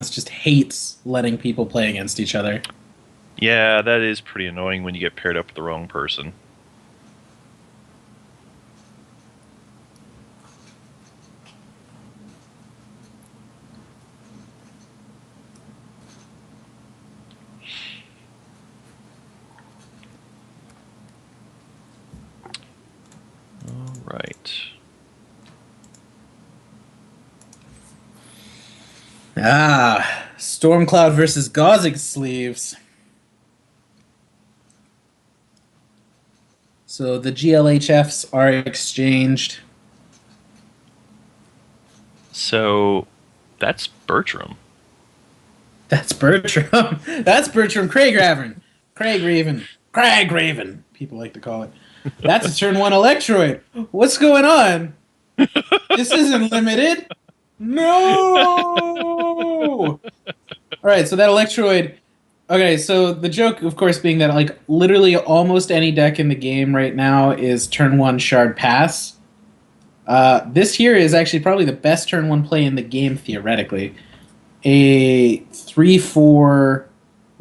just hates letting people play against each other. Yeah, that is pretty annoying when you get paired up with the wrong person. All right. Stormcloud versus Gauzic Sleeves. So the GLHFs are exchanged. So that's Bertram. That's Bertram. That's Bertram Craigraven. Craigraven, people like to call it. That's a turn 1 Electroid. What's going on? This isn't limited. No! Alright, so that Electroid... Okay, so the joke, of course, being that like literally almost any deck in the game right now is turn 1 Shard Pass. This here is actually probably the best turn 1 play in the game, theoretically. A 3/4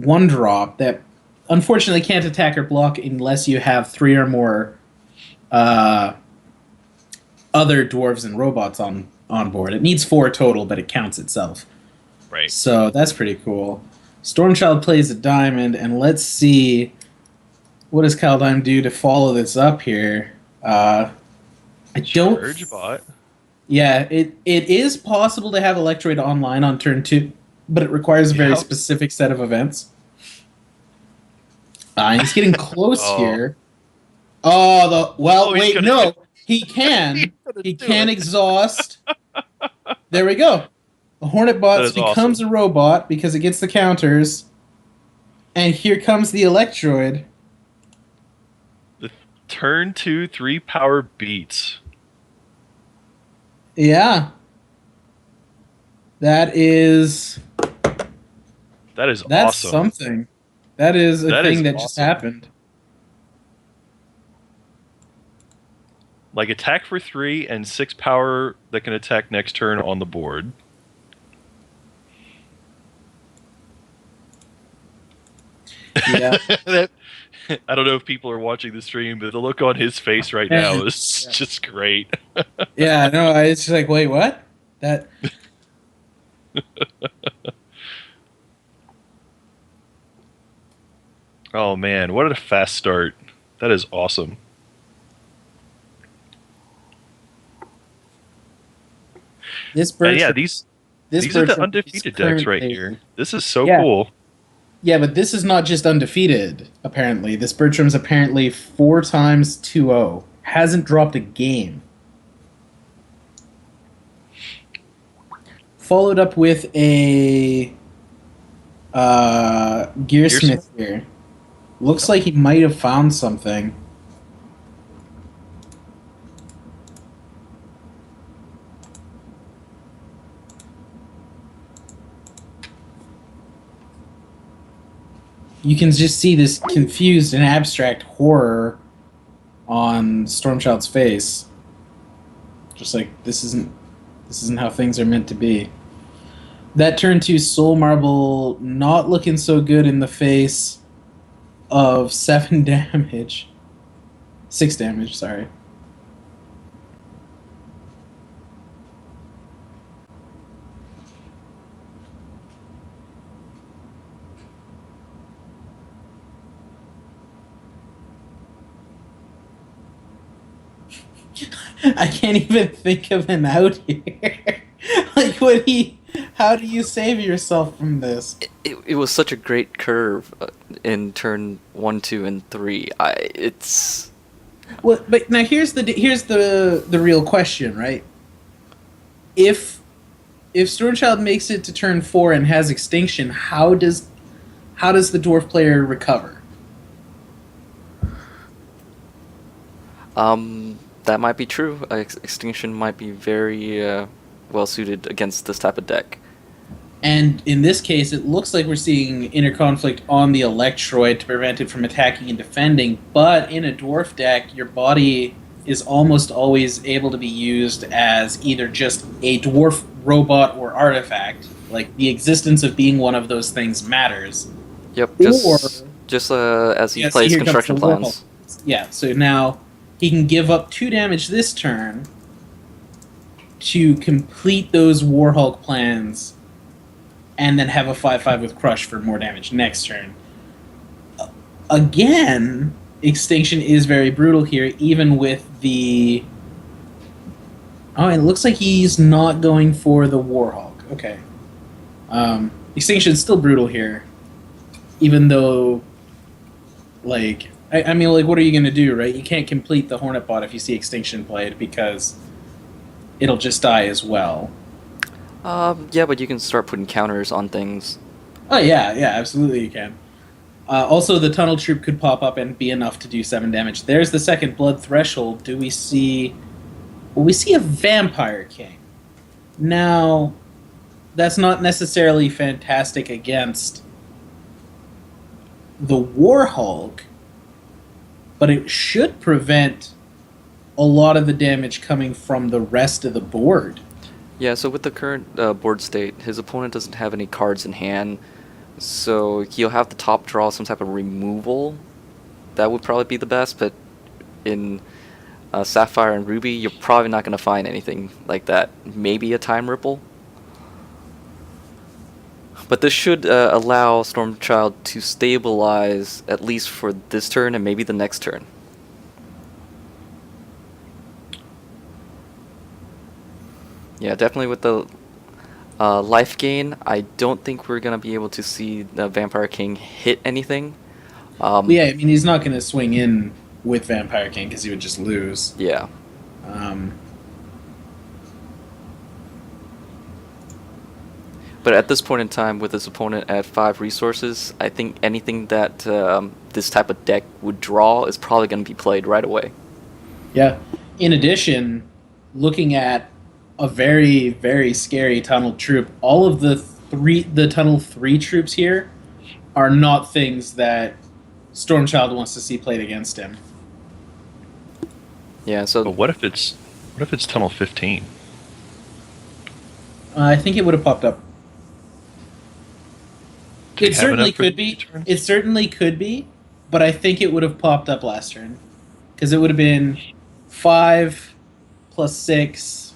1-drop that unfortunately can't attack or block unless you have 3 or more other dwarves and robots on board. It needs 4 total, but it counts itself. Right. So that's pretty cool. Stormchyld plays a diamond, and let's see what does Kaldheim do to follow this up here. I don't. Charge bot. Yeah, it is possible to have Electroid online on turn 2, but it requires a very specific set of events. He's getting close here. Oh, wait, no. He can. He can exhaust. There we go. The Hornet Bot becomes a robot because it gets the counters. And here comes the Electroid. The turn 2 3 power beats. Yeah. That's awesome. Something. That is a thing that just happened. Like attack for 3 and 6 power that can attack next turn on the board. Yeah. I don't know if people are watching the stream, but the look on his face right now is just great. Yeah, no, it's just like, wait, what? That. Oh man, what a fast start! That is awesome. These are the undefeated decks right here. This is so cool. Yeah, but this is not just undefeated, apparently. This Bertram's apparently 4 times 2-0. Hasn't dropped a game. Followed up with a Gearsmith here. Looks like he might have found something. You can just see this confused and abstract horror on Stormchild's face. Just like, this isn't how things are meant to be. That turn 2 Soul Marble not looking so good in the face of 7 damage. 6 damage, sorry. I can't even think of an out here. Like, how do you save yourself from this? It was such a great curve in turn 1, 2, and 3. Well, but now here's the real question, right? If Stormchyld makes it to turn 4 and has extinction, how does the dwarf player recover? That might be true. Extinction might be very well suited against this type of deck. And in this case, it looks like we're seeing inner conflict on the Electroid to prevent it from attacking and defending. But in a dwarf deck, your body is almost always able to be used as either just a dwarf robot or artifact. Like, the existence of being one of those things matters. Yep, Or, just as he yeah, see, plays here comes the construction Warhawk. plans. Yeah, so now he can give up 2 damage this turn to complete those Warhawk plans and then have a 5/5 with Crush for more damage next turn. Again, Extinction is very brutal here, even with the... Oh, it looks like he's not going for the Warhawk. Okay. Extinction is still brutal here, even though, like... I mean, like, what are you going to do, right? You can't complete the Hornet Bot if you see Extinction played, because it'll just die as well. Yeah, but you can start putting counters on things. Oh, yeah, absolutely you can. Also, the Tunnel Troop could pop up and be enough to do 7 damage. There's the second Blood Threshold. Do we see... Well, we see a Vampire King. Now, that's not necessarily fantastic against the Warhulk, but it should prevent a lot of the damage coming from the rest of the board. Yeah, so with the current board state, his opponent doesn't have any cards in hand, so he'll have to top draw some type of removal. That would probably be the best, but in Sapphire and Ruby, you're probably not going to find anything like that. Maybe a Time Ripple. But this should allow Stormchyld to stabilize at least for this turn and maybe the next turn. Yeah, definitely with the life gain, I don't think we're going to be able to see the Vampire King hit anything. Yeah, I mean, he's not going to swing in with Vampire King because he would just lose. Yeah. But at this point in time, with his opponent at 5 resources, I think anything that this type of deck would draw is probably going to be played right away. Yeah. In addition, looking at a very, very scary Tunnel Troop, all of the Tunnel 3 troops here are not things that Stormchyld wants to see played against him. Yeah, so... But what if it's Tunnel 15? I think it would have popped up. It certainly could be. It certainly could be, but I think it would have popped up last turn. Because it would have been 5 plus 6.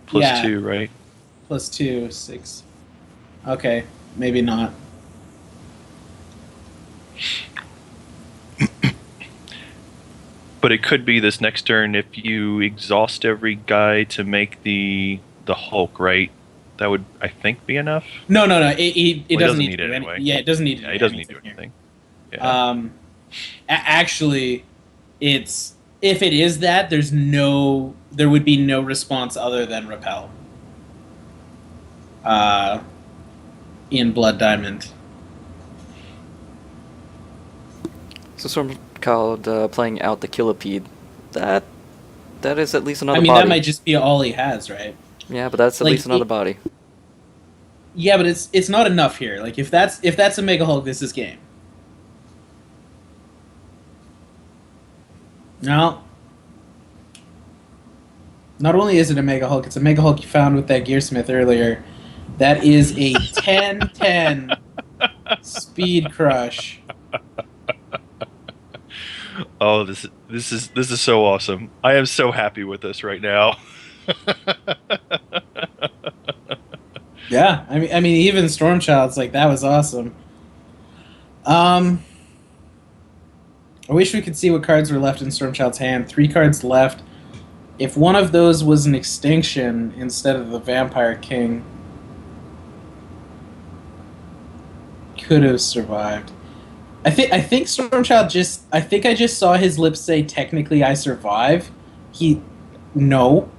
Plus 2, right? Plus 2, 6. Okay, maybe not. But it could be this next turn if you exhaust every guy to make the Hulk, right? That would, I think, be enough. No. It doesn't need to do anyway. Yeah, it doesn't need to. Yeah, it doesn't need to do anything. Yeah. Actually, if it is that, there would be no response other than repel. In Blood Diamond. So Stormchyld playing out the Killipede, that is at least another body. body. That might just be all he has, right? Yeah, but that's at least another body. Yeah, but it's not enough here. Like, if that's a Mega Hulk, this is game. No. Not only is it a Mega Hulk, it's a Mega Hulk you found with that Gearsmith earlier. That is a 10-10 Speed Crush. Oh, this is so awesome. I am so happy with this right now. Yeah, I mean, even Stormchild's like, that was awesome. I wish we could see what cards were left in Stormchild's hand. 3 cards left. If one of those was an Extinction instead of the Vampire King, could have survived. I think Stormchyld just... I think I just saw his lips say, technically I survive. No.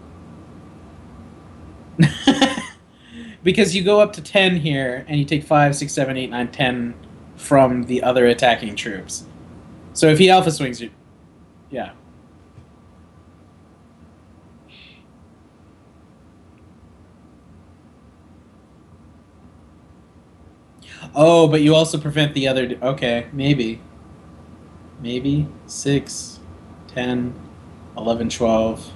Because you go up to 10 here, and you take 5, 6, 7, 8, 9, 10 from the other attacking troops. So if he alpha swings you... Yeah. Oh, but you also prevent the other... Okay, maybe. Maybe 6, 10, 11, 12...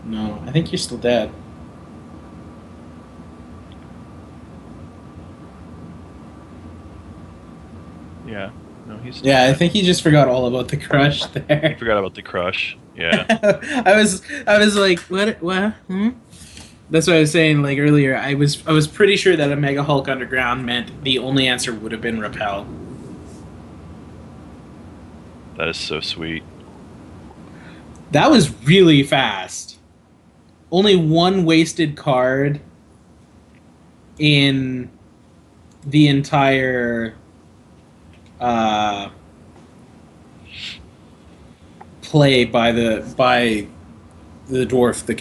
No, I think you're still dead. Yeah. No, he's. Yeah, I think he just forgot all about the crush He there. forgot about the crush. Yeah. I was like, what? Hmm? That's what I was saying like earlier. I was pretty sure that a Mega Hulk Underground meant the only answer would have been Repel. That is so sweet. That was really fast. Only one wasted card in the entire uh, play by the dwarf, the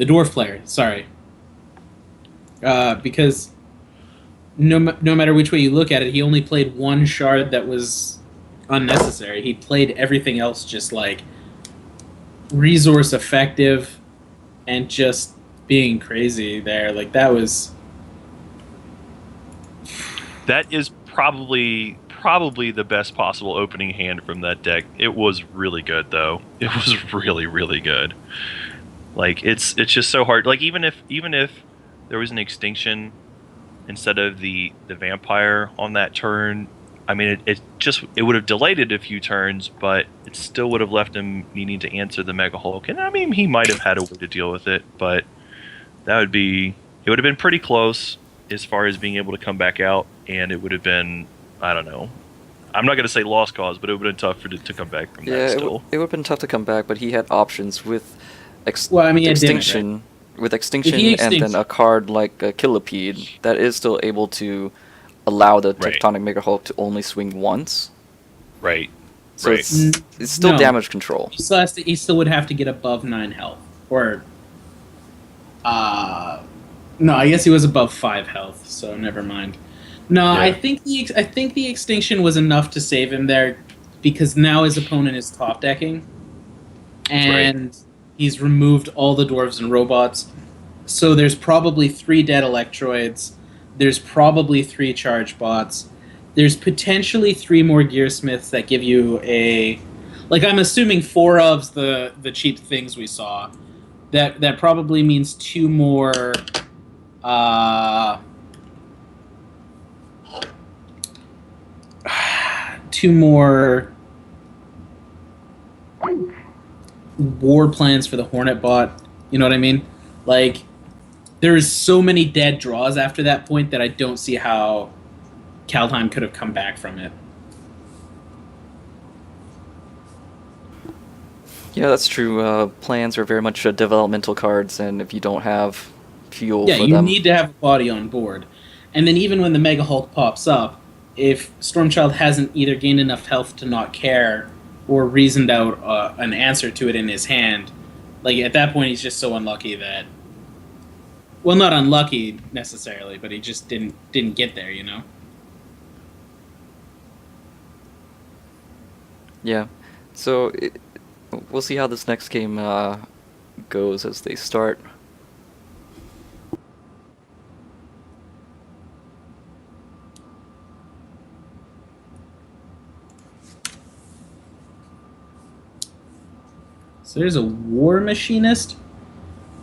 dwarf player. Sorry, because no matter which way you look at it, he only played one shard that was unnecessary. He played everything else just like resource effective and just being crazy there. Like That is probably the best possible opening hand from that deck. It was really good though. It was really really good. Like it's just so hard. Like even if there was an extinction instead of the vampire on that turn, I mean it would have delayed it a few turns, but it still would have left him needing to answer the Mega Hulk. And I mean he might have had a way to deal with it, but it would have been pretty close as far as being able to come back out, and it would have been, I don't know. I'm not going to say lost cause, but it would have been tough for it to come back from that still. It would have been tough to come back, but he had options with well, I mean, extinction, with extinction, and then a card like a Killipede that is still able to allow the Tectonic Mega Hulk to only swing once. Right. So it's still damage control. He still would have to get above 9 health, or no, I guess he was above 5 health, so never mind. No, yeah. I think the extinction was enough to save him there, because now his opponent is top decking, and he's removed all the dwarves and robots. So there's probably 3 dead Electroids. There's probably 3 charge bots. There's potentially 3 more Gearsmiths that give you a, like I'm assuming 4 of the cheap things we saw. That probably means 2 more. 2 more war plans for the Hornet bot. You know what I mean? Like, there's so many dead draws after that point that I don't see how Kaldheim could have come back from it. Yeah, that's true. Plans are very much developmental cards, and if you don't have fuel for them... Yeah, you need to have a body on board. And then even when the Mega Hulk pops up, if Stormchyld hasn't either gained enough health to not care or reasoned out an answer to it in his hand, like at that point he's just so unlucky that... Well, not unlucky necessarily, but he just didn't get there, you know? Yeah. So we'll see how this next game goes as they start. So there's a War Machinist.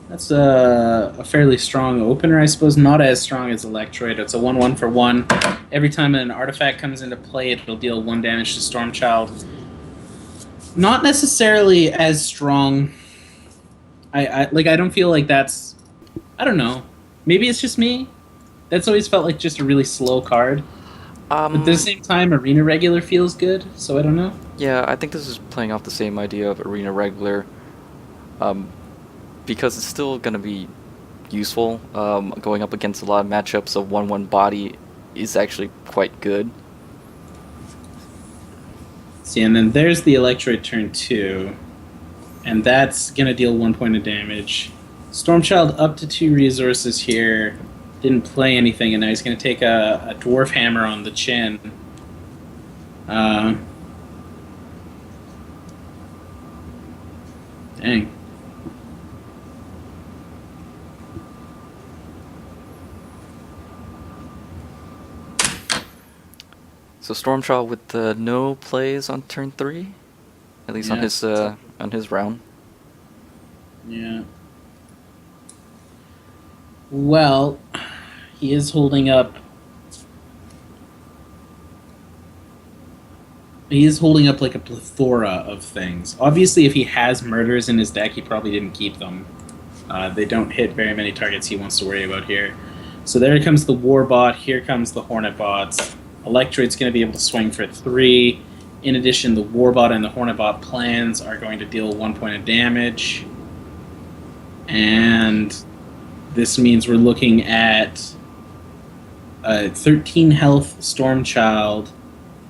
That's a fairly strong opener, I suppose. Not as strong as Electroid. It's a 1/1 for 1. Every time an artifact comes into play, it'll deal 1 damage to Stormchyld. Not necessarily as strong. I don't feel like that's... I don't know. Maybe it's just me. That's always felt like just a really slow card. But at the same time, Arena Regular feels good, so I don't know. Yeah, I think this is playing off the same idea of Arena Regular. Because it's still going to be useful. Going up against a lot of matchups of 1/1 body is actually quite good. See, and then there's the Electroid turn 2. And that's going to deal 1 point of damage. Stormchyld up to 2 resources here. Didn't play anything, and now he's going to take a Dwarf Hammer on the chin. Dang. So Stormchyld with no plays on turn 3, at least on his round. Yeah. Well, he is holding up he is holding up like a plethora of things. Obviously, if he has murders in his deck, he probably didn't keep them. They don't hit very many targets he wants to worry about here. So there comes the Warbot. Here comes the Hornet bots. Electroid's going to be able to swing for 3. In addition, the Warbot and the Hornet bot plans are going to deal 1 point of damage. And this means we're looking at 13 health Stormchyld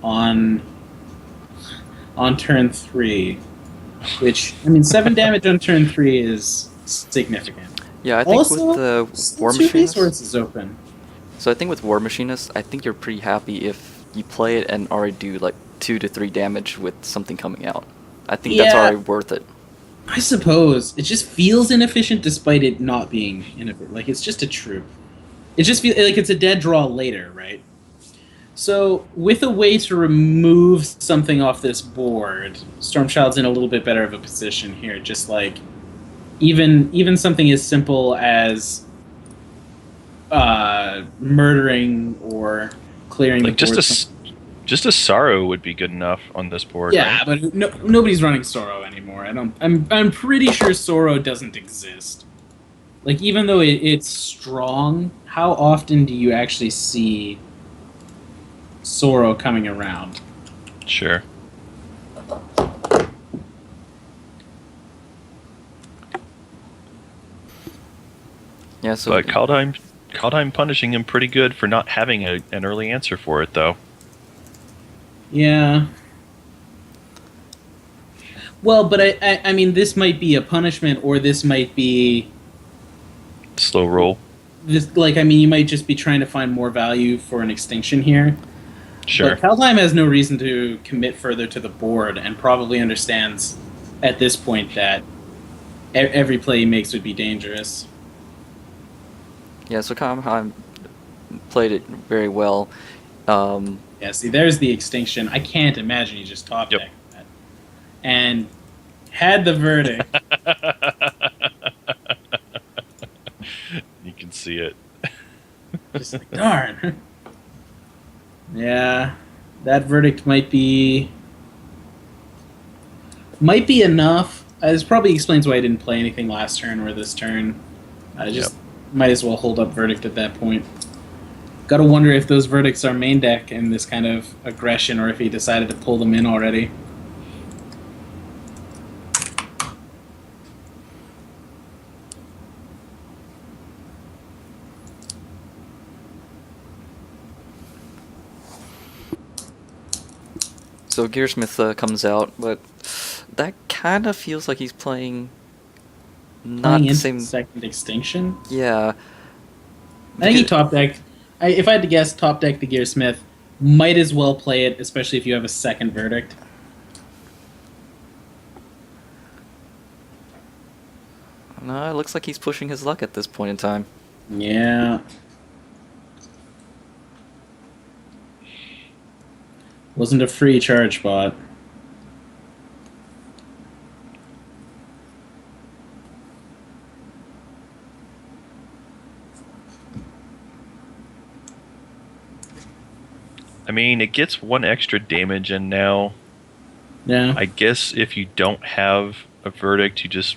on turn 3. Which, I mean, 7 damage on turn 3 is significant. Yeah, I think Also, with the War two Machinist. resources open. So I think with War Machinist, I think you're pretty happy if you play it and already do like 2 to 3 damage with something coming out. I think that's already worth it. I suppose. It just feels inefficient despite it not being inefficient. Like, it's just a troop. It just feels like it's a dead draw later, right? So, with a way to remove something off this board, Stormchild's in a little bit better of a position here. Just like, even something as simple as murdering or clearing Like the board. just a Sorrow would be good enough on this board. Yeah, right? but nobody's running Sorrow anymore. I'm pretty sure Sorrow doesn't exist. Like, even though it's strong, how often do you actually see Sorrow coming around? Sure. Yeah, so But Kaldheim punishing him pretty good for not having an early answer for it, though. Yeah. Well, but I mean, this might be a punishment, or this might be Slow roll. this. Like, I mean, you might just be trying to find more value for an extinction here. Sure. But Kaldheim has no reason to commit further to the board, and probably understands at this point that every play he makes would be dangerous. yeah, so Kaldheim played it very well. Yeah, see, there's the extinction. I can't imagine he just top decked that. And had the verdict. You can see it. Just like, darn. Yeah, that verdict might be enough. This probably explains why I didn't play anything last turn or this turn. I just might as well hold up verdict at that point. Gotta wonder if those verdicts are main deck in this kind of aggression, or if he decided to pull them in already. So Gearsmith comes out, but that kind of feels like he's playing not Playing the into same. second extinction. Yeah. I think he Because- top decked. If I had to guess, top deck the Gearsmith. Might as well play it, especially if you have a second verdict. No, it looks like he's pushing his luck at this point in time. Yeah. Wasn't a free charge bot. I mean, it gets 1 extra damage in now. Yeah. I guess if you don't have a verdict, you just...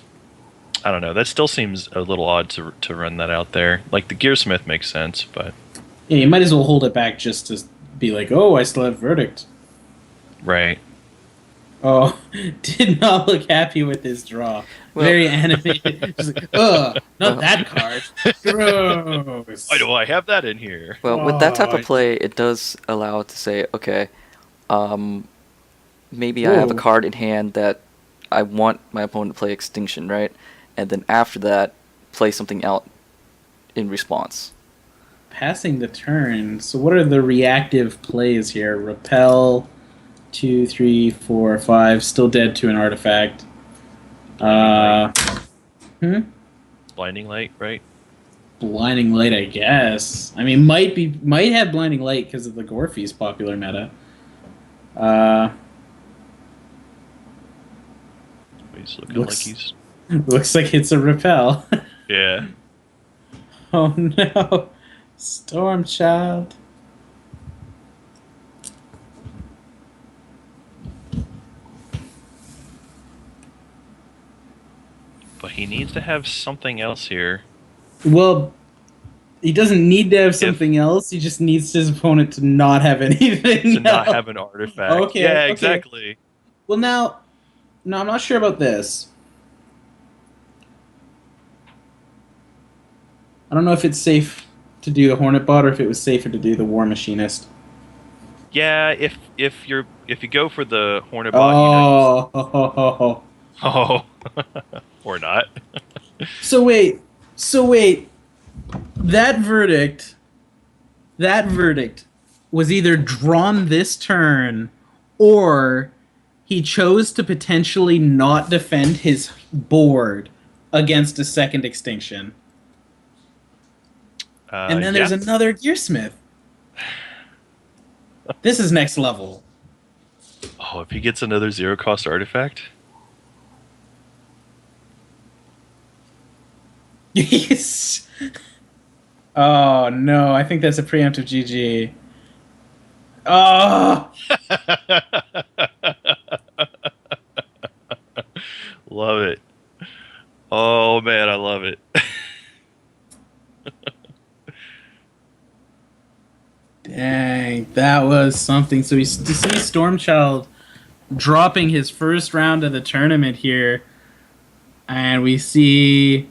I don't know. That still seems a little odd to run that out there. Like, the Gearsmith makes sense, but... Yeah, you might as well hold it back just to be like, oh, I still have verdict. Right. Oh, did not look happy with his draw. Well- Very animated. Just like, ugh, not that card. Gross. Why do I have that in here? Well, with that type Oh, of play, it does allow it to say, okay, maybe I have a Whoa. card in hand that I want my opponent to play Extinction, right? And then after that, play something out in response. Passing the turn. So what are the reactive plays here? Repel, 2, 3, 4, 5. Still dead to an artifact. Blinding Light, right? Blinding Light, I guess. I mean, might have Blinding Light because of the Gorfy's popular meta. He's looking Looks- like he's... Looks like it's a Repel. Yeah. Oh no, Stormchyld. he needs to have something else here. Well, he doesn't need to have something else. He just needs his opponent to not have anything To not else. have an artifact. Okay, Yeah, okay. exactly. Well, now, no, I'm not sure about this. I don't know if it's safe to do the Hornet Bot or if it was safer to do the War Machinist. Yeah, if you go for the Hornet Bot, Oh, oh, or not. so wait, that verdict was either drawn this turn, or he chose to potentially not defend his board against a second extinction. And then there's another Gearsmith. This is next level. Oh, if he gets another 0-cost artifact. Yes. Oh no, I think that's a preemptive GG. Oh. Love it. Oh man, I love it. Dang, that was something. So to see Stormchyld dropping his first round of the tournament here, and we see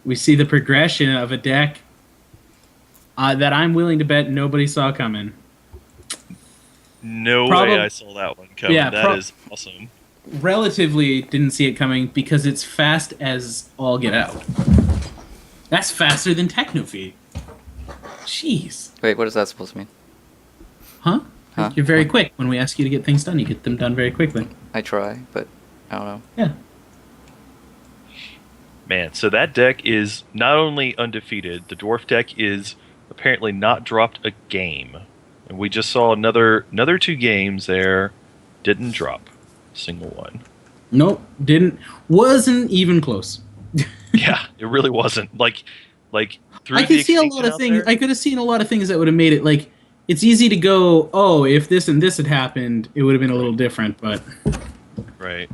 the progression of a deck that I'm willing to bet nobody saw coming. No way I saw that one coming. Yeah, that is awesome. Relatively didn't see it coming because it's fast as all get out. That's faster than Technofeed. Jeez. Wait, what is that supposed to mean? Huh? Huh? You're very quick. When we ask you to get things done, you get them done very quickly. I try, but I don't know. Yeah. Man, so that deck is not only undefeated, the dwarf deck is apparently not dropped a game. And we just saw another 2 games there, didn't drop a single one. Nope, didn't. Wasn't even close. Yeah, it really wasn't. Like through I could see a lot of things. I could have seen a lot of things that would have made it like it's easy to go, oh, if this and this had happened, it would have been a little different, but right.